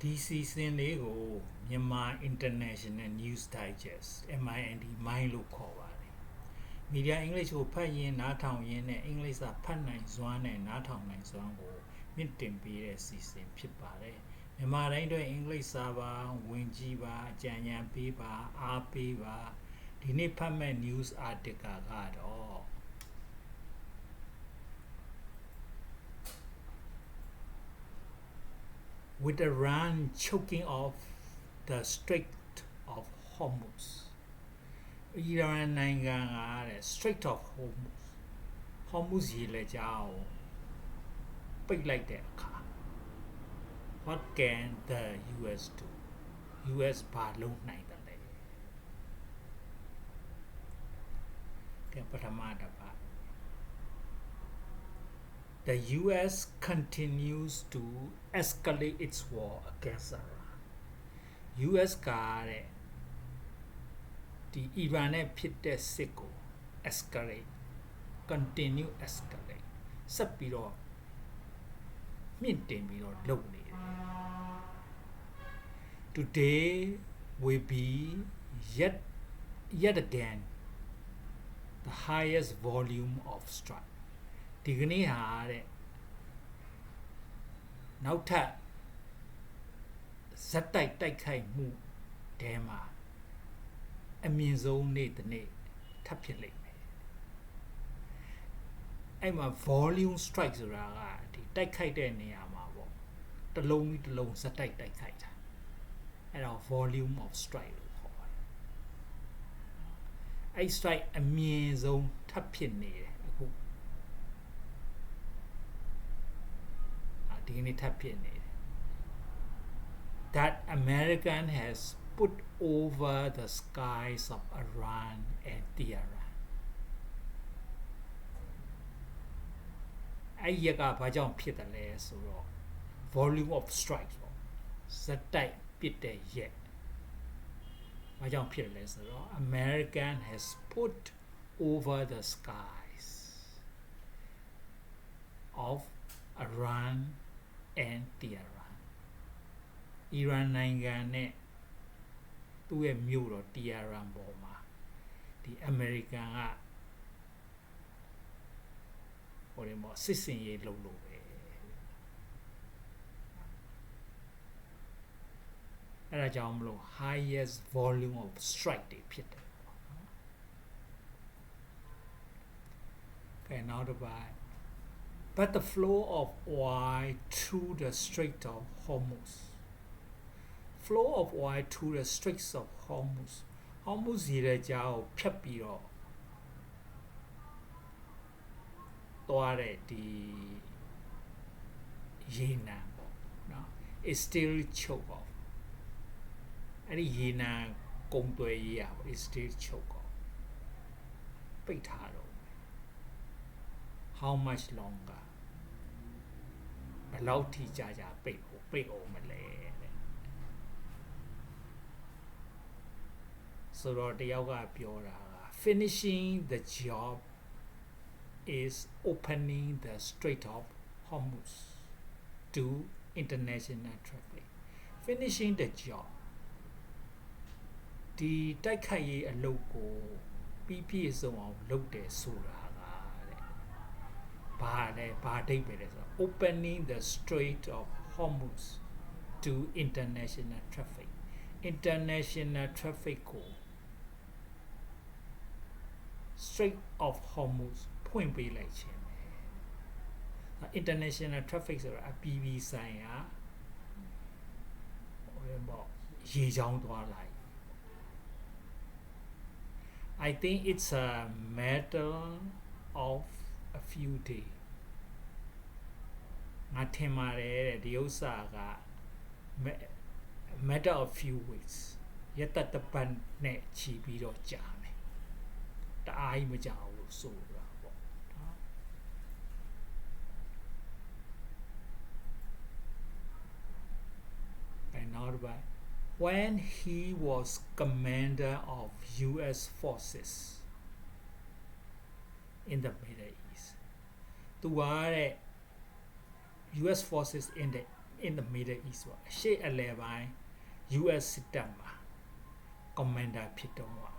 ဒီစီစဉ်လေးကိုမြန်မာ International News Digest MIND မိုင်းလို့ခေါ်ပါတယ်မီဒီယာအင်္ဂလိပ်ကိုဖတ်ရင်းနားထောင်ရင်းနဲ့အင်္ဂလိပ်စာဖတ်နိုင်စွမ်းနဲ့နားထောင်နိုင်စွမ်းကိုမြင့်တင်ပေးတဲ့စီစဉ်ဖြစ်ပါတယ်မြန်မာတိုင်းအတွက်အင်္ဂလိပ်စာပါဝင်ကြည့်ပါအကြံဉာဏ်ပေးပါအားပေးပါဒီနေ့ဖတ်မဲ့ news article ကတော့ with Iran choking off the Strait of Hormuz အီရန်နိုင်ငံကတဲ့ Strait of Hormuz ရေလက်ကြားကိုပိတ်လိုက်တဲ့အခါ what can the US do US ဘာလုပ်နိုင်တယ်လဲကဲပထမတစ်ပတ် The US continues to escalate its war against Iran. US ကတဲ့ဒီအီရန်နဲ့ဖြစ်တဲ့စစ်ကို continue escalate ဆက်ပြီးတော့မြင့်တင်ပြီးတော့လုပ်နေတယ် Today will be yet again the highest volume of strike ဒီကနေ့ဟာတဲ့နောက်ထပ်ဇက်တိုက်တိုက်ခိုက်မှုတဲမှာအမြင့်ဆုံးနေ့တစ်နေ့ထပ်ဖြစ်လိမ့်မယ်အဲ့မှာ volume strike ဆိုတာကဒီတိုက်ခိုက်တဲ့နေရာမှာပေါ့တစ်လုံးပြီးတစ်လုံးဇက်တိုက်တိုက်ခိုက်တာအဲ့တော့ volume of strike လို့ခေါ်ပါတယ်အဲ့ strike အမြင့်ဆုံးထပ်ဖြစ်နေတယ်အခုဒီနေ့ထပ်ဖြစ်နေတယ် that American has put over the skies of Iran and Tehran အဲ့ရကဘာကြောင့်ဖြစ်တယ်လဲဆိုတော့ volume of strike ပေါ့ဇက်တိုက်ပစ်တဲ့ရက်ဘာကြောင့်ဖြစ်လဲဆိုတော့ American has put over the skies of Iran and Tehran အီရန်နိုင်ငံနဲ့သူ့ရဲ့မြို့တော် Tehran ပေါ်မှာဒီ American ကဟိုတယ်ပေါ့စစ်စင်ရေးလုပ်လို့ပဲအဲ့ဒါကြောင့်မလို့ highest volume of strike တွေဖြစ်တယ်ပေါ့နော်ကဲနောက်တစ်ပတ် but the flow of oil through the Strait of Hormuz flow of oil through the Straits of Hormuz ရေလက်ကြားကိုဖြတ်ပြီးတော့သွားတဲ့ဒီရေနံပေါ့နော် is still choke off အဲ့ဒီရေနံကုန်းသွယ်ရေးอ่ะ is still choke off ပိတ်ထားတော့ how much longer ဘယ်လောက်ထိကြာပိတ်အောင်မလဲတဲ့ဆိုတော့တယောက်ကပြောတာက finishing the job is opening the Strait of Hormuz to international traffic finishing the job ဒီတိုက်ခိုက်ရေးအလုပ်ကိုပြီးပြည့်စုံအောင်လုပ်တယ်ဆိုတာကတဲ့ဘာအဓိပ္ပာယ်လဲဆိုတော့ opening the Strait of Hormuz to international traffic ကို Strait of Hormuz ဖွင့်ပေးလိုက်ခြင်းပဲ international traffic ဆိုတာအပြည်ပြည်ဆိုင်ရာဟိုပေါ့ရေကြောင်းသွားလိုက် I think it's a matter of a few days ငါထင်ပါတယ်တဲ့ဒီဥစ္စာက matter of few weeks ရက်တပတ်နဲ့ချီပြီးတော့ကြာမယ်တအားကြီးမကြာဘူးလို့ဆိုတာပေါ့နော်အဲနောက်တစ်ပတ် when he was commander of US forces in the Middle East သူကတဲ့US forces in the in the Middle East ပေါ့အရှေ့အလယ်ပိုင်း US စစ်တပ်မှာ commander ဖြစ်တော့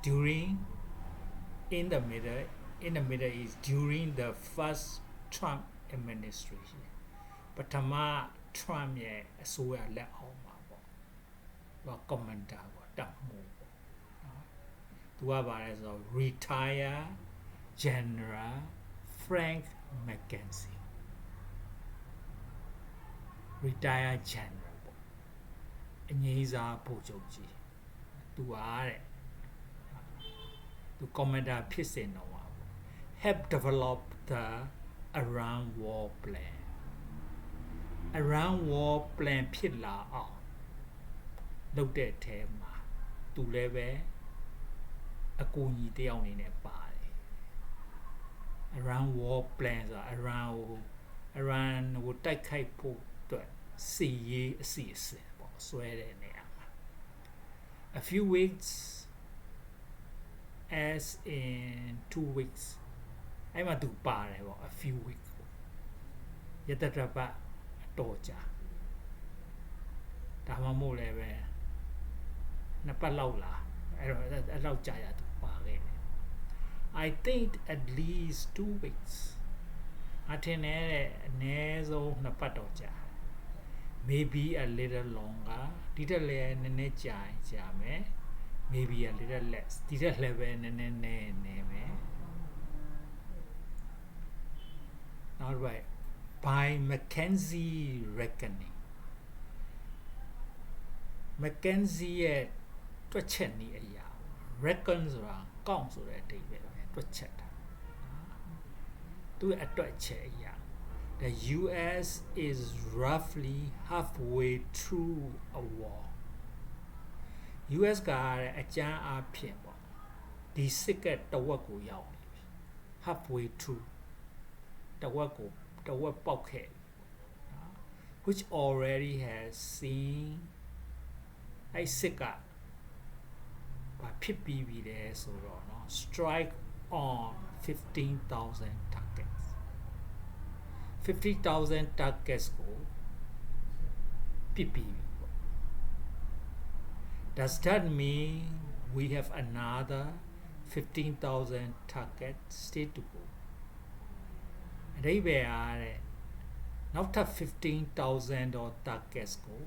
during in the Middle East during the first Trump administration ပထမ Trump ရဲ့အစိုးရလက်အောက်မှာပေါ့သူက commander ပေါ့တပ်မှူးပေါ့နော်သူကဘာလဲဆိုတော့ retire General Frank McKenzie retire General ပေါ့အငြိမ်းစားဗိုလ်ချုပ်ကြီးသူအားတဲ့သူ commander ဖြစ်စင်တော့ပါပေါ့ help develop the Iran war plan Iran war plan ဖြစ်လာအောင်လုပ်တဲ့ထဲမှာသူလည်းပဲအကူအညီတယောက်အနေနဲ့ပါတယ် Iran war plan ဆိုတာ Iran ကိုတိုက်ခိုက်ဖို့အတွက်စီရေးအစီအစဉ်ပေါ့ဆွဲတဲ့နေရာမှာ a few weeks as in 2 weeks အဲ့မှာသူပါတယ်ပေါ့ a few weeks ရတတပတ်တော့ကြာဒါမှမဟုတ်လည်းပဲနှစ်ပတ်လောက်လာအဲ့လောက်ကြာရသူပါခဲ့တယ် I think at least 2 weeks အထင်နဲ့အနည်းဆုံးနှစ်ပတ်တော့ကြာ maybe a little longer ဒီတက်လည်းနည်းနည်းကြာမယ် maybe a little less ဒီတက်လည်းပဲနည်းမယ် all right by McKenzie reckoning McKenzie ရဲ့တွက်ချက်နည်းအရာ reckon ဆိုတာကောက်ဆိုတဲ့အဓိပ္ပာယ်ပဲတွက်ချက်တာသူရဲ့အတွက်ချက်အရာ the US is roughly halfway through a war US ကအကြမ်းအားဖြင့်ပေါ့ဒီစစ်ကတဝက်ကိုရောက်နေပြီ halfway through တဝက်ပေါက်ခဲ့ which already has seen အဲ့စစ်ကဘာဖြစ်ပြီးပြီလဲဆိုတော့เนาะ strike on 15,000 targets 50,000 targets ကိုပစ်ပြီးပြီပေါ့ does that mean we have another 15,000 targets still to go အဓိပ္ပာယ်အားတဲ့နောက်ထပ် 15,000 တော့ targets ကို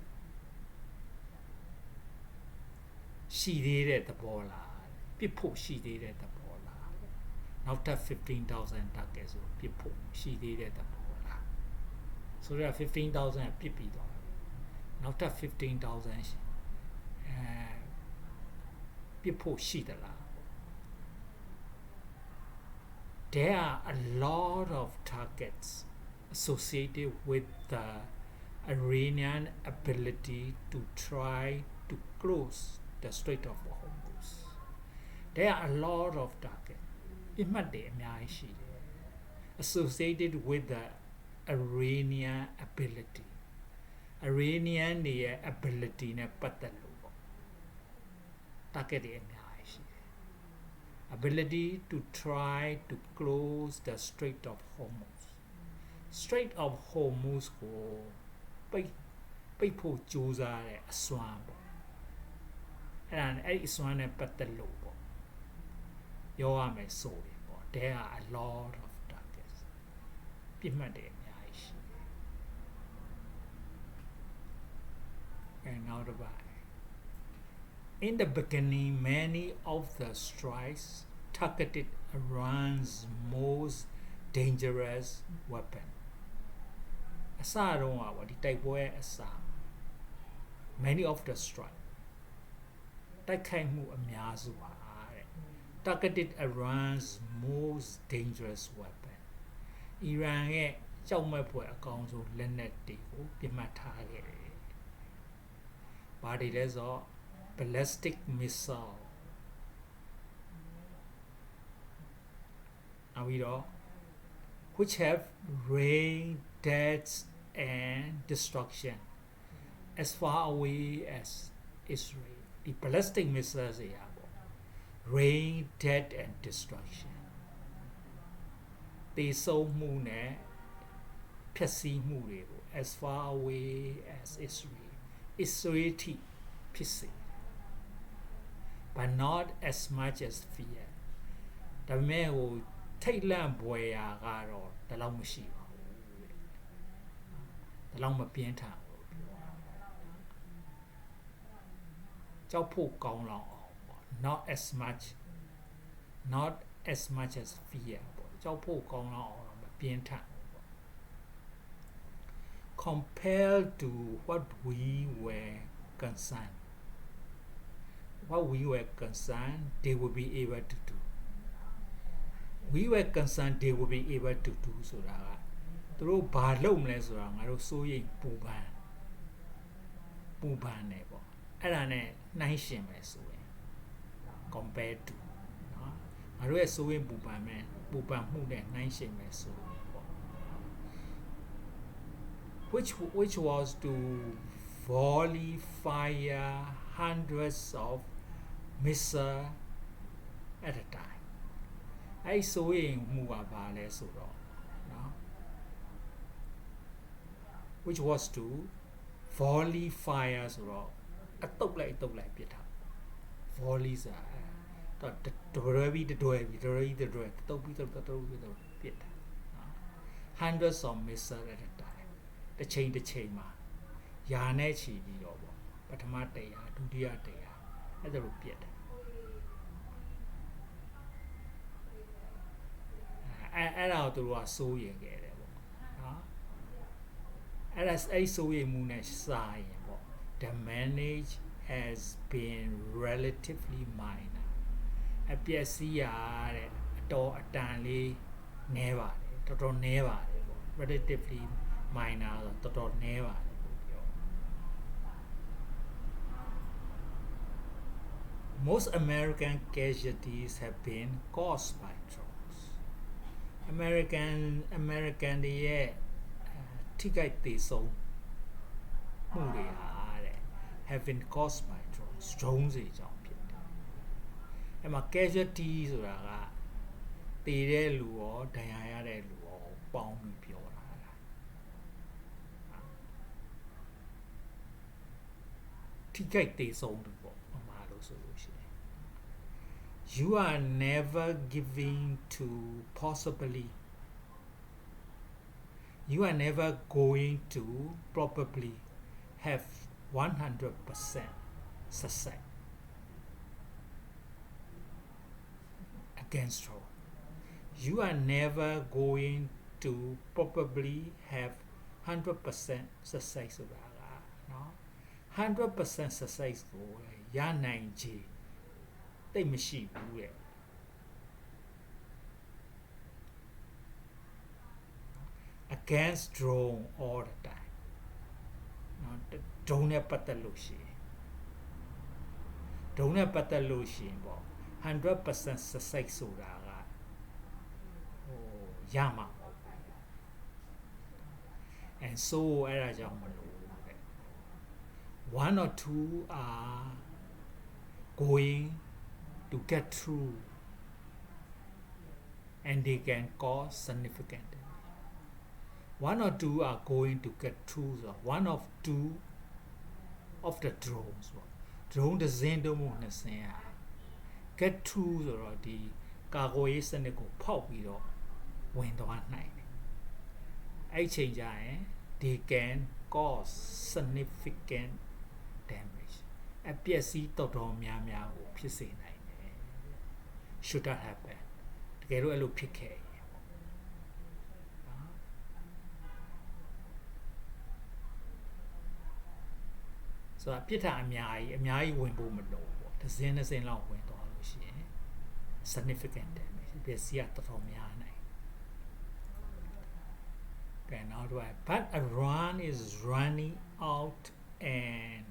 ရှိသေးတဲ့သဘောလားပြစ်ဖို့ရှိသေးတဲ့သဘောလားနောက်ထပ် 15,000 targets ကိုပြစ်ဖို့ရှိသေးတဲ့သဘောလားဆိုတော့ 15,000 ပြစ်ပြီးသွားပြီနောက်ထပ် 15,000 ပြစ်ဖို့ရှိသလား There are a lot of targets associated with the Iranian ability to try to close the Strait of Hormuz. There are a lot of targets associated with the Iranian ability. Iranian ability နဲ့ပတ်သက်လို့ပေါ့ target တွေအများကြီးရှိတယ် ability to try to close the Strait of Hormuz. Strait of Hormuz ကိုပိတ်ဖို့ကြိုးစားတဲ့အစွမ်းပေါ့အဲ့အစွမ်းနဲ့ပတ်သက်လို့ပေါ့ပြောရမယ်ဆိုရင်ပေါ့ there are a lot of targets ပြစ်မှတ်တွေအများကြီးရှိတယ် and now the by in the beginning many of the strikes targeted Iran's most dangerous weapon အစတော့ပေါ့ဒီတိုက်ပွဲအစ many of the strike တိုက်ခိုက်မှုအများစုပါတဲ့ targeted Iran's most dangerous weapon အီရန်ရဲ့ကြောက်မက်ဖွယ်အကောင်ဆုံးလက်နက်တွေကိုပြစ်မှတ်ထားခဲ့တယ်။ဘာတွေလဲဆိုတော့ ballistic missile နောက်ပြီးတော့ which have rain deaths and destruction as far away as Israel ဒီ ballistic missiles တွေอ่ะပေါ့ rain death and destruction တေဆုံးမှုနဲ့ဖြည့်ဆည်းမှုတွေကို as far away as Israel ထိဖြစ်စေ but not as much as fear ဒါပေမဲ့ဟိုထိတ်လန့်ပွေရာကတော့ဒါလောက်မရှိပါဘူးဒါလောက်မပြင်းထန်ဘူးကြောက်ဖို့ကောင်းလောက်အောင်ပေါ့ not as much as fear ပေါ့ကြောက်ဖို့ကောင်းလောက်အောင်မပြင်းထန်ဘူးပေါ့ compared to what we were concerned they will be able to do we were concerned they will be able to do ဆိုတာကသူတို့ဘာလုပ်မလဲဆိုတာငါတို့စိုးရိမ်ပူပန်နေပေါ့အဲ့ဒါနဲ့နှိုင်းရှင်မယ်ဆိုရင် compared to เนาะငါတို့ရဲ့စိုးရိမ်ပူပန်မှုနဲ့နှိုင်းရှင်မယ်ဆိုရင်ပေါ့ which was to volley fire hundreds of missiles at a time အဲ့ဆိုရင်မှုကဘာလဲဆိုတော့เนาะ which was to volley fire ဆိုတော့အတုပ်လိုက်ပြစ်တာ volley ဆိုတာတော့တွဲပြီးတုပ်ပြီးပြစ်တာ hundreds of missiles at a time တစ်ချိန်မှာယာနဲ့ချီပြီးတော့ပေါ့ပထမ100ဒုတိယ100အဲ့ဒါလိုပြစ်တယ်အဲ့ဒါကိုသူတို့ကစိုးရင်ခဲ့တယ်ပေါ့နော်အဲ့စိုးရင်မှုနဲ့စာရင်ပေါ့ the damage has been relatively minor အပျက်စီးရတဲ့အတော်အတန်လေးနည်းပါတယ်တော်တော်နည်းပါတယ်ပေါ့ relatively minor ဆိုတော်တော်နည်းပါတယ်ပေါ့ပြော most American casualties have been caused by drones American တွေရဲ့ထိခိုက်သေဆုံးမှုတွေဟာတဲ့ have been caused by drones တွေကြောင့်ဖြစ်တယ်အဲ့မှာ casualty ဆိုတာကသေတဲ့လူရောဒဏ်ရာရတဲ့လူရောပေါင်းပြီးပြောတာထိခိုက်သေဆုံးတယ်ပေါ့အမှားလို့ဆိုလို့ရှိရင် you are never giving to you are never going to probably have 100% success against drone. You are never going to probably have 100% success ဆိုတာကเนาะ100% success ကိုရနိုင်ခြေတိတ်မရှိဘူးတဲ့ against drone all the time เนาะ drone နဲ့ပတ်သက်လို့ရှိရင်ပေါ့ 100% success ဆိုတာကရမှာမဟုတ်ဘူး and so အဲ့ဒါကြောင့်မလို့တဲ့ one or two are going to get through and they can cause significant damage. One or two are going to get through, so one of two of the drones drone တစ်စင်းတော့မဟုတ်နှစ်စင်း get through ဆိုတော့ဒီကာကွယ်ရေးစနစ်ကိုဖောက်ပြီးတော့ဝင်သွားနိုင်တယ်အဲ့ချိန်ကျရင် they can cause significant damage အပျက်စီးတော်တော်များများကိုဖြစ်စေနိုင်တယ် should that happen တကယ်လို့အဲ့လိုဖြစ်ခဲ့ရင်ပေါ့ဆိုတော့ပြစ်တာအများကြီးဝင်ဖို့မလိုပေါ့တစ်စင်းလောက်ဝင်သွားလို့ရှိရင် significant damage ပျက်စီးရတော်တော်များနိုင်ကဲနောက်တော့ but Iran is running out and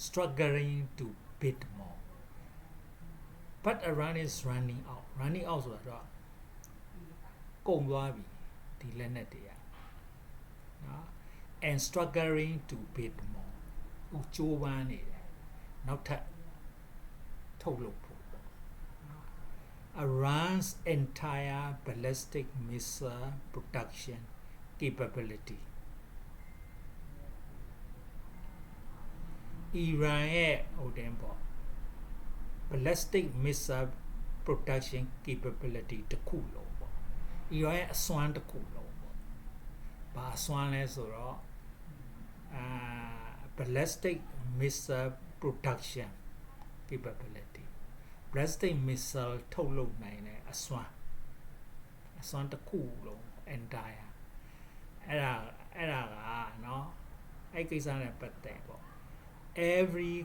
struggling to bid more but Iran is running out ဆိုတာတော့ကုန်သွားပြီဒီလက်နက်တွေကနော် and struggling to bid more ဟိုကြိုးပမ်းနေတယ်နောက်ထပ်ထုတ်လုပ်ဖို့ပေါ့ Iran's entire ballistic missile production capability. Iran ရဲ့ဟိုတင်ပေါ့ ballistic missile production capability တစ်ခုလုံးပေါ့ Iran ရဲ့အစွမ်းတစ်ခုလုံးပေါ့ဘာအစွမ်းလဲဆိုတော့ballistic missile production capability ballistic missile ထုတ်လုပ်နိုင်တဲ့အစွမ်းတစ်ခုလုံး entire အဲ့ဒါကเนาะအဲ့ကိစ္စနဲ့ပတ်သက်ပေါ့every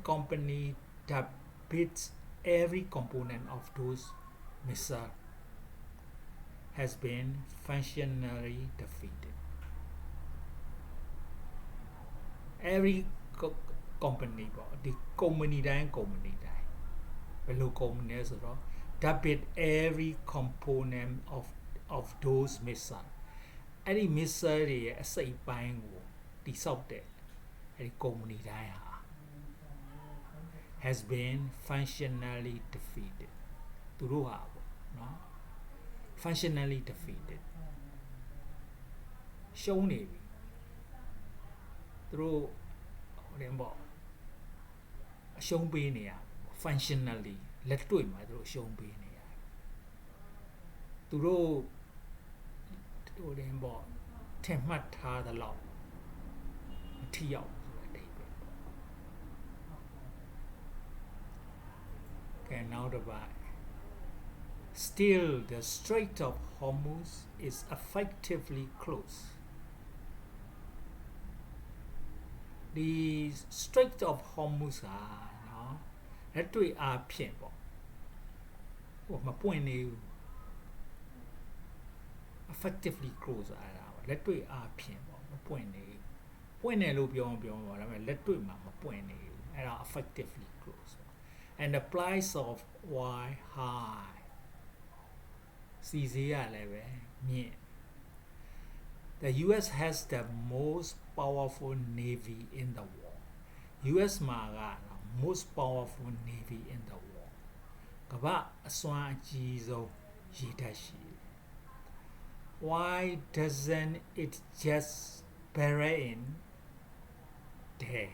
company that builds every component of those missiles has been functionally defeated. Every company ပေါ့ဒီ company တိုင်းဘယ်လို company လဲဆိုတော့ that build every component of those missiles အဲ့ဒီ missile တွေရဲ့အစိတ်ပိုင်းကိုတိဆောက်တဲ့အဲ့ဒီ company တိုင်းဟာ has been functionally defeated သူတို့ဟာပေါ့နော် functionally defeated ရှုံးနေပြီသူတို့ဟိုတယ်ပေါ့အရှုံးပေးနေရ functionally လက်တွေ့မှာသူတို့အရှုံးပေးနေရသူတို့ဟိုတယ်ပေါ့ထင်မှတ်ထားသလောက်မထီရောက်ဆိုတဲ့အဓိပ္ပာယ်ပေါ့ကဲနောက်တစ်ပတ် Still the Strait of Hormuz is effectively closed. The Strait of Hormuz ဟာနော်လက်တွေ့အားဖြင့်ပေါ့ဟိုမပွင့်နေဘူး effectively close အဲ့ဒါပေါ့လက်တွေ့အားဖြင့်ပေါ့မပွင့်နေဘူးပွင့်တယ်လို့ပြောပါဒါပေမဲ့လက်တွေ့မှာမပွင့်နေဘူးအဲ့ဒါ effectively close and the price of oil high စီဈေးရလည်းပဲမြင့် The US has the most powerful navy in the world US မှာက most powerful navy in the world ကမ္ဘာအစွမ်းအကြီးဆုံးရေတပ်ရှိတယ် Why doesn't it just bury in there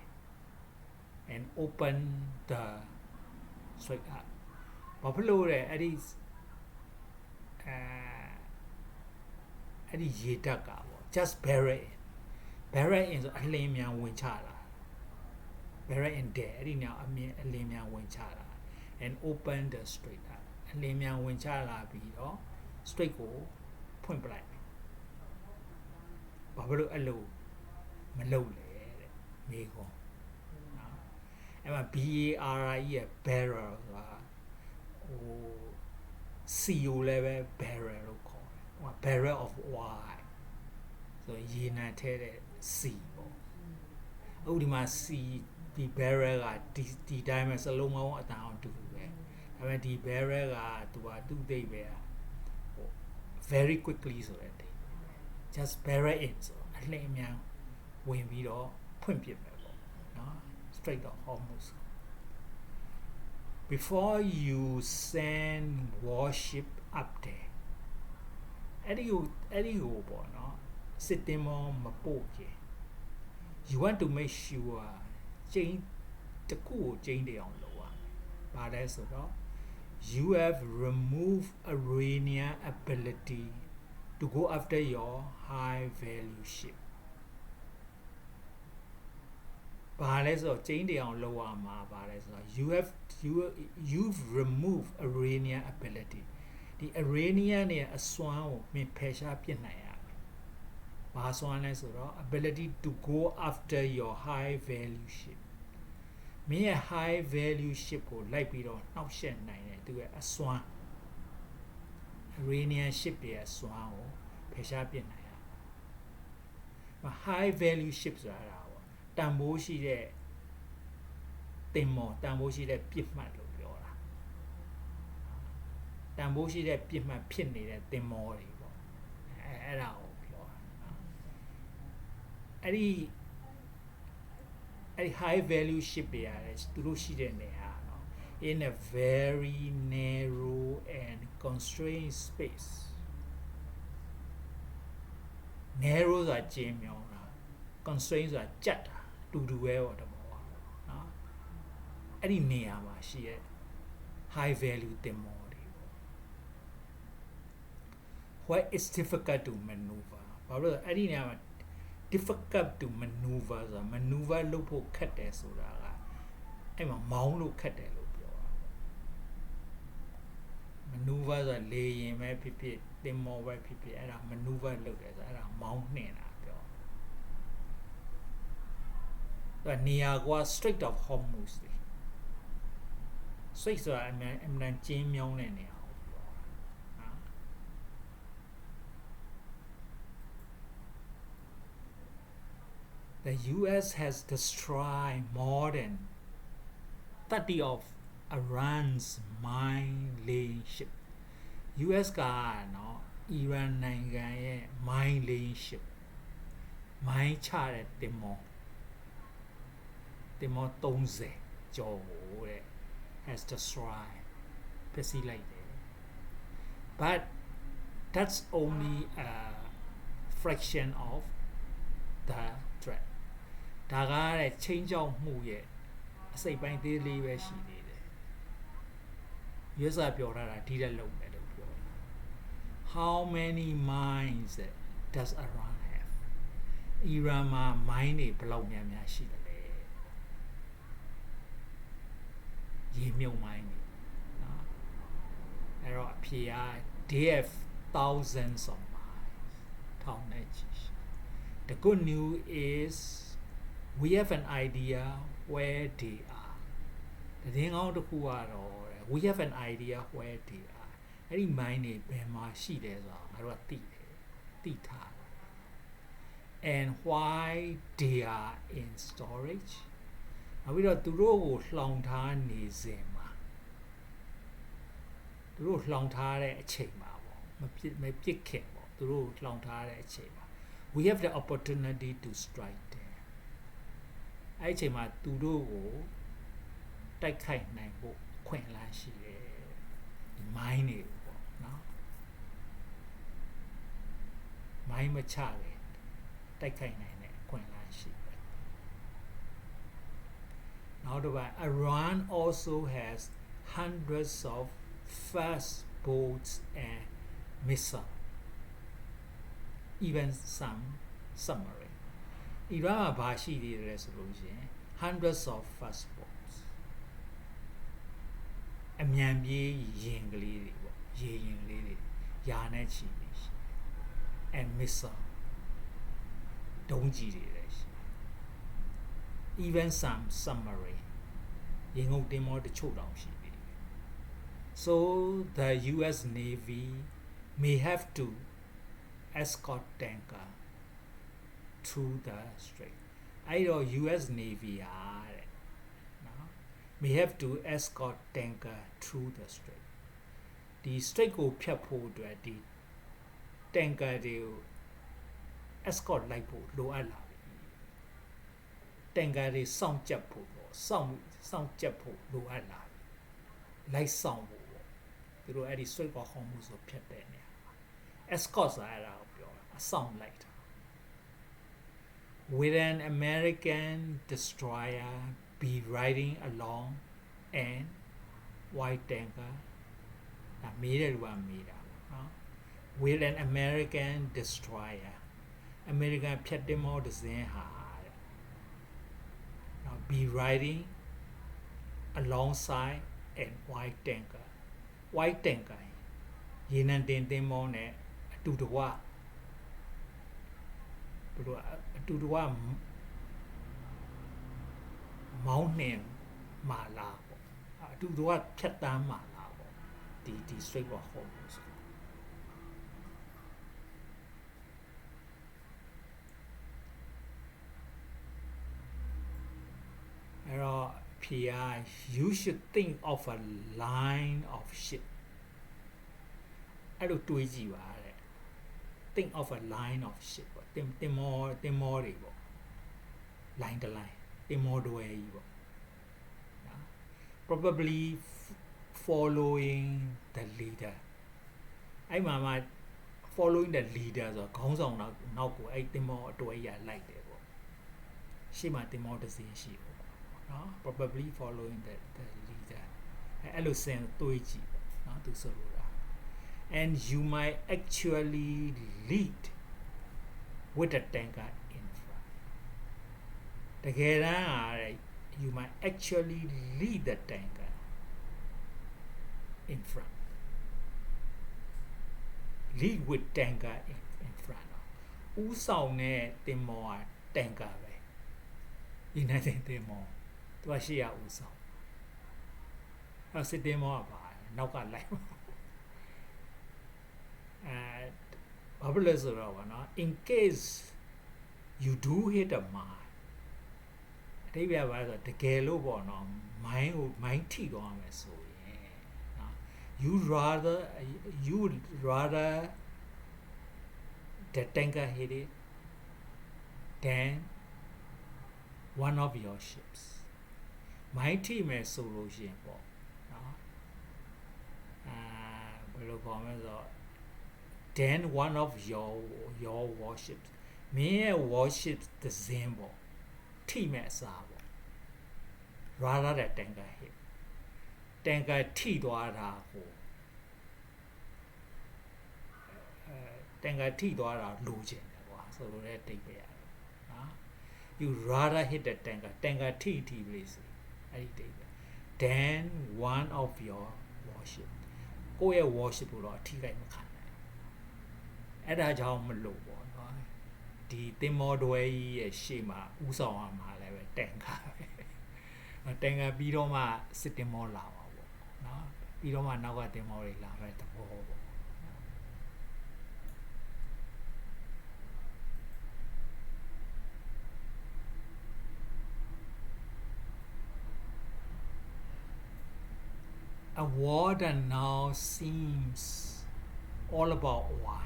and open the strait up ဘာဖြစ်လို့လဲအဲ့ဒီရေတပ်ကပေါ့ just bury in ဆိုအလင်းမြန်ဝင်ချလာ bury in there အဲ့ဒီညအလင်းမြန်ဝင်ချလာ and open the strait up အလင်းမြန်ဝင်ချလာပြီးတော့ strait ကိုဖွင့်ပလိုက်ဘာဖြစ်လို့အဲ့လိုမလုပ်လဲတဲ့မိကောနော်အဲ့မှာ BARI ရဲ့ barrel ဆိုတာဟို CO လည်းပဲ barrel လို့ခေါ်တယ်ဟို barrel of oil ဆိုရေနံထဲတဲ့ C ပေါ့အခုဒီမှာ C ဒီ barrel ကဒီတိုင်းပဲစလုံးကောင်းအတန်အောင်တူတူပဲဒါပေမဲ့ဒီ barrel ကသူကသူ့အသိပဲဟို very quickly ဆိုတဲ့ just bury in ဆိုအလှည့်အမြန်ဝင်ပြီးတော့ဖွင့်ပြစ်မယ်ပေါ့နော် Strait of Hormuz before you send warship up there အဲ့ဒီကိုပေါ့နော်စစ်တင်မောမပို့ခင် you want to make sure ချိန်တစ်ခုကိုချိန်တည်အောင်လုပ်ရမယ်ဘာလဲဆိုတော့ you have removed Iranian ability to go after your high value ship ဘာလဲဆိုတော့ချိန်တည်အောင်လုပ်ရမှာဘာလဲဆိုတော့ you've removed Iranian ability ဒီ Iranian ရဲ့အစွမ်းကိုမင်းဖယ်ရှားပြစ်နိုင်ရမယ်ဘာစွမ်းလဲဆိုတော့ ability to go after your high value ship မင်းရဲ့ high value ship ကိုလိုက်ပြီးတော့နှောက်ယှက်နိုင်တယ်သူရဲ့အစွမ်း Iranian ship ရဲ့အစွမ်းကိုဖယ်ရှားပြစ်နိုင်ရမှာ high value ship ဆိုတာတန်ဖိုးရှိတဲ့တင်မော်တန်ဖိုးရှိတဲ့ပြစ်မှတ်လို့ပြောတာတန်ဖိုးရှိတဲ့ပြစ်မှတ်ဖြစ်နေတဲ့တင်မော်တွေပေါ့အဲ့ဒါကိုပြောတာအဲ့ဒီ high value ship တွေရတယ်သူတို့ရှိတဲ့နေရာနော် in a very narrow and constrained space narrow ဆိုတာကျဉ်းမြောင်းတာ constraint ဆိုတာကြက်တာတူတူပဲပေါ့တဘောပါနော်အဲ့ဒီနေရာမှာရှိရဲ့ high value တင်မော်တွေပေါ့ where it's difficult to maneuver ဘာလို့လဲအဲ့ဒီနေရာမှာ difficult to maneuver ဆိုတာ maneuver လုပ်ဖို့ခက်တယ်ဆိုတာကအဲ့မှာမောင်းလို့ခက်တယ်လို့ပြောတာပေါ့ maneuver ဆိုတာလေရင်ပဲဖြစ်ဖြစ်တင်မော်ပဲဖြစ်ဖြစ်အဲ့ဒါ maneuver လုပ်တယ်ဆိုအဲ့ဒါမောင်းနှင်တာပြောအဲ့နေရာက Strait of Hormuz တွေ Strait ဆိုတာအမှန်ကျင်းမြောင်းတဲ့နေရာကိုပြောတာနော် The US has destroyed more than 30 of Iran's mine laying ship US ကနော်အီရန်နိုင်ငံရဲ့ mine laying ship မိုင်းချတဲ့တင်မော30ကျော်ကိုတဲ့ has destroyed ပျက်စီးလိုက်တယ် but that's only a fraction of the threat ဒါကတဲ့ချင်းကြောက်မှုရဲ့အစိပ်ပိုင်းသေးလေးပဲရှိနေတယ် US ကပြောထားတာဒီတက်လုံးပဲလို့ပြောတာ how many mines does Iran have အီရန်မှာ mine တွေဘယ်လောက်များများရှိတယ်ရေမြုပ်မိုင်းနေနော်အဲ့တော့အဖြေက they have thousands of mines ထောင်နဲ့ချီ the good news is we have an idea where they are တည်ငောင်းတစ်ခုကတော့ we have an idea where they are အဲ့ဒီ mine တွေဘယ်မှာရှိတယ်ဆိုတော့ငါတို့ကသိထားတယ် and why they are in storage နောက်ပြီးတော့သူတို့ကိုလှောင်ထားနေစဉ်မှာသူတို့လှောင်ထားတဲ့အချိန်မှာပေါ့မပြစ်ခင်ပေါ့သူတို့လှောင်ထားတဲ့အချိန်မှာ we have the opportunity to strike them အဲ့ဒီအချိန်မှာသူတို့ကိုတိုက်ခိုက်နိုင်ဖို့ခွင့်လန်းရှိတယ်ဒီမိုင်းတွေပေါ့နော်မိုင်းမချလေတိုက်ခိုက်နိုင်တဲ့ခွင့်လန်းရှိတယ်Now, Iran also has hundreds of fast boats and missiles, even some submarine. Iran ဘာရှိသေးတယ်ဆိုလို့ရှိရင် hundreds of fast boats အမြန်ပြေးရင်ကလေးတွေပေါ့ရေရင်ကလေးတွေယာနဲ့ချီပြီးရှိ and missile ဒုံးကျည်တွေလည်းရှိeven some submarine ရေငုပ်တင်မောတချို့တောင်ရှိသေးတယ် so the US Navy may have to escort tanker through the strait အဲ့တော့ US Navy ဟာတဲ့နော် may have to escort tanker through the strait ဒီ strait ကိုဖြတ်ဖို့အတွက်ဒီ tanker တွေကို escort လိုက်ဖို့လိုအပ်လာတန်ကားတွေစောင့်ကြပ်ဖို့ပေါ့စောင့်ကြပ်ဖို့လိုအပ်လာလိုက်ဆောင်ဖို့ပေါ့သူတို့အဲ့ဒီ Strait of Hormuz ဆိုဖြတ်တဲ့နေရာ escort ဆိုတာအဲ့ဒါကိုပြောတာအဆောင်လိုက်တာ with an American destroyer be riding along and white tanker ဒါမေးတယ်လူကမေးတာပေါ့နော် with an American destroyer American ဖြတ်တင်မောတစ်စင်းဟာ be riding alongside a white tanker ရေနံတင်သင်္ဘောနဲ့အတူတကွမောင်းနှင်မာလာပေါ့အတူတကွဖြတ်တန်းမာလာပေါ့ဒီ Strait of Hormuz PI, you should think of a line of ship. အဲ့လိုတွေးကြည့်ပါတဲ့ think of a line of ship ပေါ့တင်မောတွေပေါ့ line တစ် line တင်မောတွေကြီးပေါ့နော် probably following the leader အဲ့မှာ following the leader ဆိုတော့ခေါင်းဆောင်နောက်ကိုအဲ့တင်မောအတော်ကြီးလိုက်တယ်ပေါ့ရှေ့မှာတင်မောတစ်စင်းရှိပေါ့နော် probably following the leader အဲ့လိုစင်တွေးကြည့်ပေါ့နော်သူဆိုလိုတာ and you might actually lead with the tanker in front တကယ်တမ်း you might actually lead the tanker in front lead with tanker in front ဦးဆောင်တဲ့တင်မောက tanker ပဲ United တင်မောသူကရှေ့ရဦးဆောင်အဲ့စစ်တင်မောကပါနောက်ကလိုက်ဘာဖြစ်လဲဆိုတော့ဗောနော် in case you do hit a mine အတိပ္ပယ်ပါဆိုတကယ်လို့ဗောနော် mine ထိသွားမယ်ဆိုရင်နော် you rather the tanker hit it than one of your ships မိုင်းထိမယ်ဆိုလို့ရှိရင်ပေါ့နော်ဘယ်လိုခေါ်မလဲဆိုတော့ then one of your warships မင်းရဲ့ warships တစ်စင်းပေါ့ထိမဲ့အစားပေါ့ rather than tanker hit tanker ထိသွားတာကိုtanker ထိသွားတာလိုချင်တယ်ကွာဆိုလိုတဲ့တိတ်ပဲရတယ်နော် you rather hit the tanker ထိပြီစီအဲ့ဒီတိတ်ပဲ then one of your warship ကိုယ့်ရဲ့ warship ကိုတော့အထိခိုက်မခံနိုင်အဲ့ဒါကြောင့်မလို့ပေါ့နော်ဒီတင်မောတွဲကြီးရဲ့ရှေ့မှာဥဆောင်ရမှာလည်းပဲ tanker ပဲ tanker ပြီးတော့မှစစ်တင်မောလာပါပေါ့နော်ပြီးတော့မှနောက်ကတင်မောတွေလာပဲတဘောပေါ့A war that now seems all about war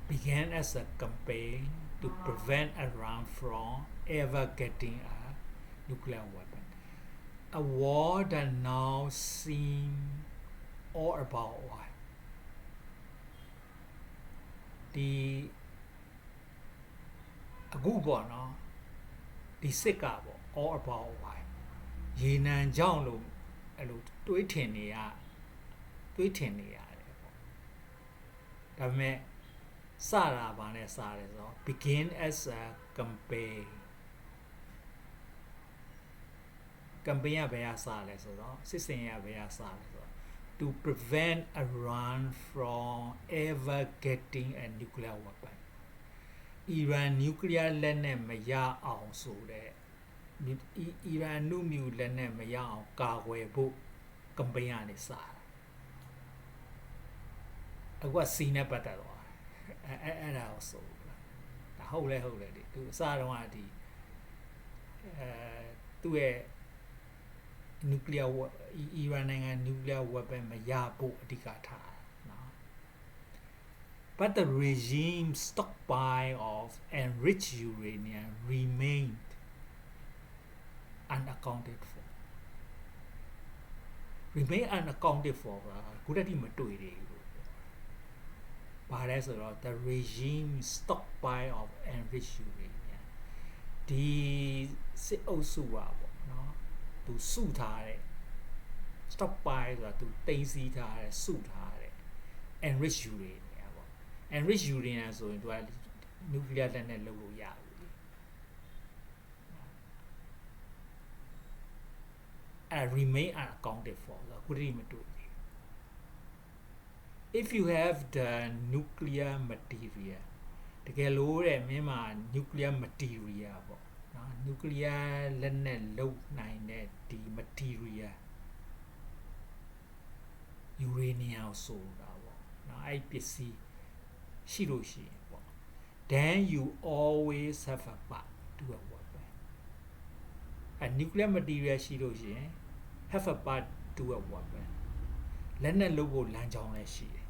began as a campaign to prevent Iran from ever getting a nuclear weapon. A war that now seems all about war. The အခုပေါ့နော်ဒီစစ်ကပေါ့ all about war ရေနံကြောင့်လို့အဲ့လိုတွေးထင်နေရတယ်ပေါ့ဒါပေမဲ့စတာဘာနဲ့စတယ်ဆိုတော့ begin as a campaign ကမ်ပိန်းကဘယ်ကစလဲဆိုတော့စစ်စင်ရဘယ်ကစလဲဆိုတော့ to prevent Iran from ever getting a nuclear weapon Iran nuclear လက်နဲ့မရအောင်ဆိုတဲ့အီရန်နုမြူလက်နဲ့မရအောင်ကာကွယ်ဖို့ကမ်ပိန်းကနေစတာအခုကစီနဲ့ပတ်သက်သွားအဲ့ဒါကိုဆိုဒါဟုတ်လဲဒီသူအစတော့ကဒီသူ့ရဲ့ nuclear အီရန်နိုင်ငံ nuclear weapon မရဖို့အဓိကထားနော် but the regime stockpile of enriched uranium remained unaccounted for remain unaccounted for ခုတည်းမတွေ့သေးဘူးဘာလဲဆိုတော့ the regime stockpile of enriched uranium ဒီစစ်အုပ်စုပါပေါ့နော်သူစုထားတဲ့ stockpile ဆိုတာသူတင်စီထားတဲ့စုထားတဲ့ enriched uranium ပေါ့ enriched uranium ဆိုရင်သူက nuclear လက်နဲ့လုပ်လို့ရဘူးremain unaccounted for ခုတည်းမတွေ့ဘူး if you have the nuclear material တကယ်လို့တဲ့မင်းမှာ nuclear material ပေါ့နော် nuclear လက်နဲ့လုပ်နိုင်တဲ့ဒီ material uranium ဆိုတာပေါ့နော်အဲ့ပစ္စည်းရှိလို့ရှိရင်ပေါ့ then you always have a part to a weapon a nuclear material ရှိလို့ရှိရင် have a part to a weapon လက်နဲ့လုပ်ဖို့လမ်းကြောင်းလည်းရှိတယ်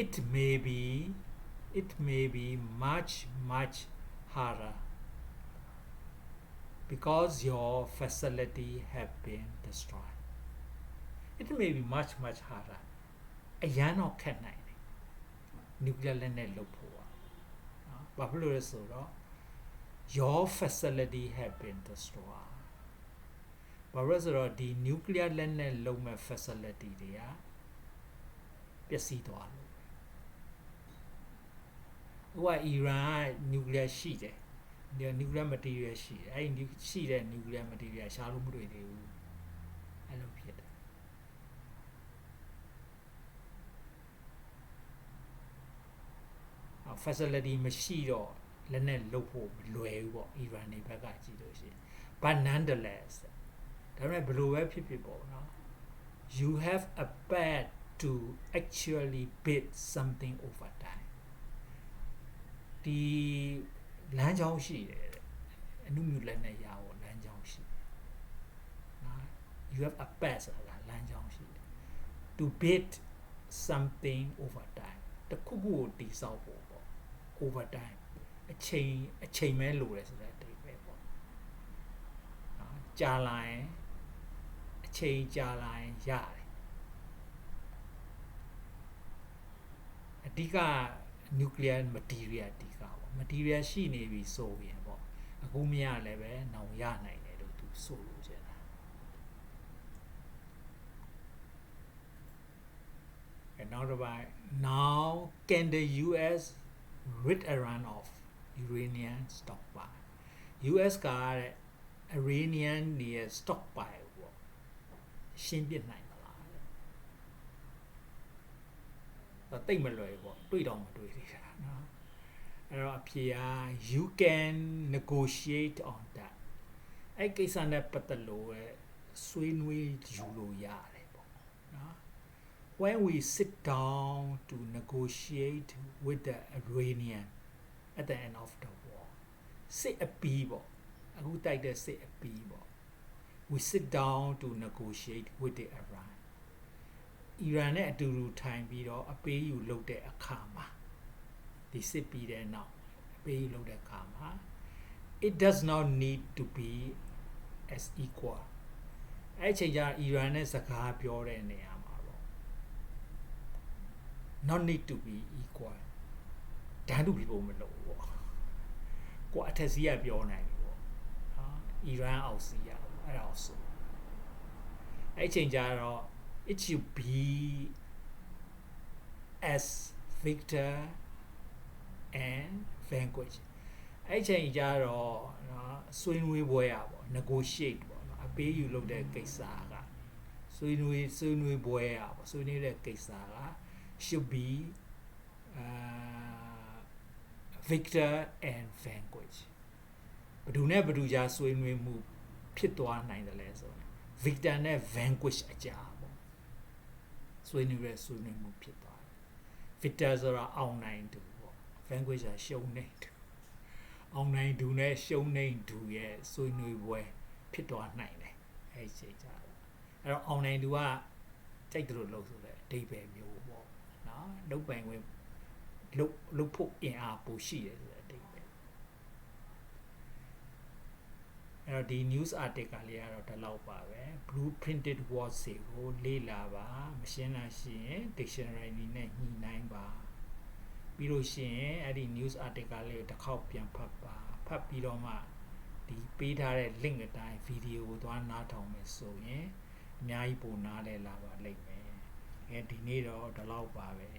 it may be much harder because your facility have been destroyed. It may be much harder. အရန်တော့ခက်နိုင်တယ် nuclear လက်နဲ့လုပ်ဖို့อ่ะနော်ဘာဖြစ်လို့လဲဆိုတော့ your facility have been destroyed. ဘာလို့လဲဆိုတော့ဒီ nuclear လက်နဲ့လုပ်မဲ့ facility တွေကပျက်စီးသွားလို့ဟိုကအီရန်က nuclear ရှိတယ်ဒီ nuclear material ရှိတယ်အဲ့ဒီရှိတဲ့ nuclear material ရှာလို့မတွေ့သေးဘူးအဲ့လိုဖြစ်တယ်facility မရှိတော့လက်နဲ့လုပ်ဖို့မလွယ်ဘူးပေါ့ Iran တွေဘက်ကကြည့်လို့ရှိရင် but nonetheless ဒါပေမဲ့ဘယ်လိုပဲဖြစ်ဖြစ်ပေါ့နော် you have a path to actually build something over time ဒီလမ်းကြောင်းရှိတယ်အနုမြူလက်နဲ့ရဖို့လမ်းကြောင်းရှိတယ်နော် you have a path ဆိုတာလမ်းကြောင်းရှိတယ် to build something over time တခုခုကိုတည်ဆောက်ဖို့ပေါ့ over time အချိန်မဲလိုတယ်ဆိုတဲ့အဓိပ္ပာယ်ပေါ့နော်ကြာလာရင်အချိန်ကြာလာရင်ရတယ်အဓိက nuclear material အဓိကပေါ့ material ရှိနေပြီဆိုရင်ပေါ့အခုမရလည်းပဲနောင်ရနိုင်တယ်လို့သူဆိုလို့ကျတာnow can the US rid Iran of Iranian stockpile US ကတဲ့ Iranian ရဲ့ stockpile ပေါ့ရှင်းပြနိုင်မလားတဲ့တိတ်မလွယ်ပေါ့တွေ့တော့မတွေ့သေးတာနော်အဲ့တော့အဖြေက you can negotiate on that အဲ့ကိစ္စနဲ့ပတ်သက်လို့ဆွေးနွေးယူလို့ရတယ်ပေါ့နော်when we sit down to negotiate with the Iranian at the end of the war စစ်အပီးပေါ့အခုတိုက်တဲ့စစ်အပီးပေါ့ we sit down to negotiate with the Iran အီရန်နဲ့အတူတူထိုင်ပြီးတော့အပေးယူလုပ်တဲ့အခါမှာဒီစစ်ပြီးတဲ့နောက်အပေးယူလုပ်တဲ့အခါမှာ it does not need to be as equal အဲ့ချိန်ကျအီရန်နဲ့စကားပြောတဲ့နေရာမှာပေါ့ not need to be equal တန်းတူပြီးပုံမလို့ပေါ့ကိုအထက်စီးကပြောနိုင်ပြီပေါ့နော်အီရန်အောက်စီးရပေါ့အဲ့ဒါဆိုအဲ့ချိန်ကျတော့it should be as victor and vanquish အဲ့ချိန်ကျတော့နော်ဆွေးနွေးပွဲရပေါ့ negotiate ပေါ့နော်အပေးယူလုပ်တဲ့ကိစ္စကဆွေးနွေးပွဲရပေါ့ဆွေးနွေးတဲ့ကိစ္စက should be victor and vanquish ဘယ်သူနဲ့ဘယ်သူကြားဆွေးနွေးမှုဖြစ်သွားနိုင်တယ်လဲဆိုရင် victor နဲ့ vanquish အကြားပေါ့ဆွေးနွေးမှုဖြစ်သွားတယ် victor ဆိုတာအောင်နိုင်သူပေါ့ vanquish ဆိုတာရှုံးနေသူအောင်နိုင်သူနဲ့ရှုံးနေသူရဲ့ဆွေးနွေးပွဲဖြစ်သွားနိုင်တယ်အဲ့ဒီကြတော့အဲ့တော့အောင်နိုင်သူကကြိုက်တယ်လို့လို့ဆိုတဲ့အဓိပ္ပာယ်မျိုးပေါ့နော်လုတ်ပိုင်ဝင်လုတ်ဖို့အင်အားပိုရှိတယ်ဆိုတဲ့အဓိပ္ပာယ်အဲ့တော့ဒီ news article လေးကတော့ဒီလောက်ပါပဲ blueprinted words ကိုလေ့လာပါမရှင်းတာရှိရင် dictionary နဲ့ညှိနှိုင်းပါပြီးလို့ရှိရင်အဲ့ဒီ news article လေးကိုတစ်ခေါက်ပြန်ဖတ်ပါဖတ်ပြီးတော့မှဒီပေးထားတဲ့ link အတိုင်း video ကိုသွားနားထောင်မယ်ဆိုရင်အများကြီးပိုနားလဲလာပါလိမ့်မယ်ဒီနေ့တော့ဒီလောက်ပါပဲ